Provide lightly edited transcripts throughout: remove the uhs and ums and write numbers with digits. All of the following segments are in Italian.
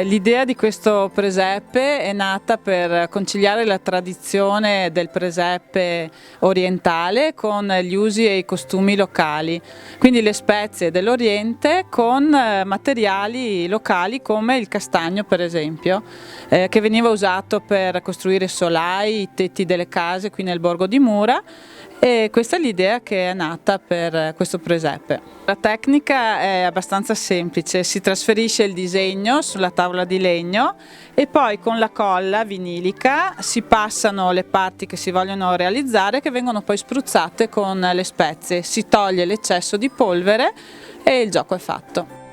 L'idea di questo presepe è nata per conciliare la tradizione del presepe orientale con gli usi e i costumi locali, quindi le spezie dell'Oriente con materiali locali come il castagno per esempio, che veniva usato per costruire solai, i tetti delle case qui nel borgo di Mura. E questa è l'idea che è nata per questo presepe. La tecnica è abbastanza semplice, si trasferisce il disegno sulla tavola di legno e poi con la colla vinilica si passano le parti che si vogliono realizzare, che vengono poi spruzzate con le spezie, si toglie l'eccesso di polvere e il gioco è fatto.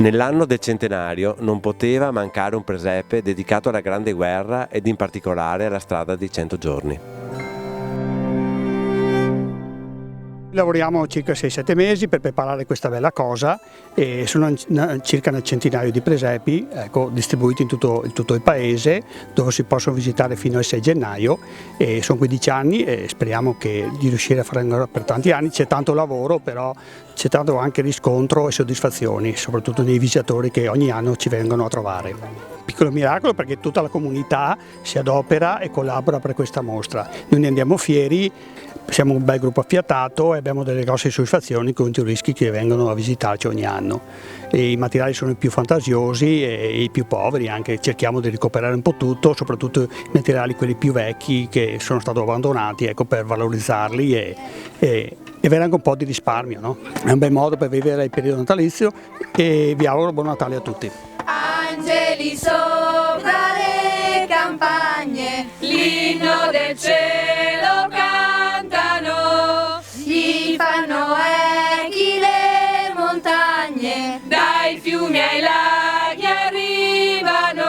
Nell'anno del centenario non poteva mancare un presepe dedicato alla Grande Guerra ed in particolare alla strada dei 100 giorni. Lavoriamo circa 6-7 mesi per preparare questa bella cosa e sono circa un centinaio di presepi distribuiti in tutto il paese, dove si possono visitare fino al 6 gennaio e sono 15 anni e speriamo di riuscire a farlo per tanti anni. C'è tanto lavoro, però c'è tanto anche riscontro e soddisfazioni, soprattutto nei visitatori che ogni anno ci vengono a trovare. Piccolo miracolo perché tutta la comunità si adopera e collabora per questa mostra. Noi ne andiamo fieri, siamo un bel gruppo affiatato e abbiamo delle grosse soddisfazioni con i turisti che vengono a visitarci ogni anno. E i materiali sono i più fantasiosi e i più poveri, anche cerchiamo di recuperare un po' tutto, soprattutto i materiali quelli più vecchi che sono stati abbandonati, per valorizzarli e avere anche un po' di risparmio, no? È un bel modo per vivere il periodo natalizio e vi auguro buon Natale a tutti. Angeli sopra le campagne, l'inno del cielo cantano, gli fanno echi le montagne, dai fiumi ai laghi arrivano.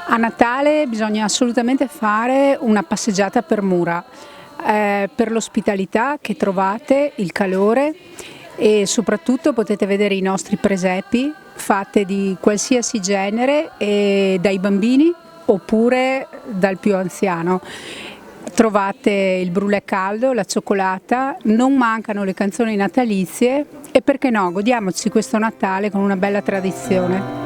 A Natale bisogna assolutamente fare una passeggiata per Mura, per l'ospitalità che trovate, il calore e soprattutto potete vedere i nostri presepi fatte di qualsiasi genere e dai bambini oppure dal più anziano. Trovate il brulè caldo, la cioccolata, non mancano le canzoni natalizie e perché no, godiamoci questo Natale con una bella tradizione.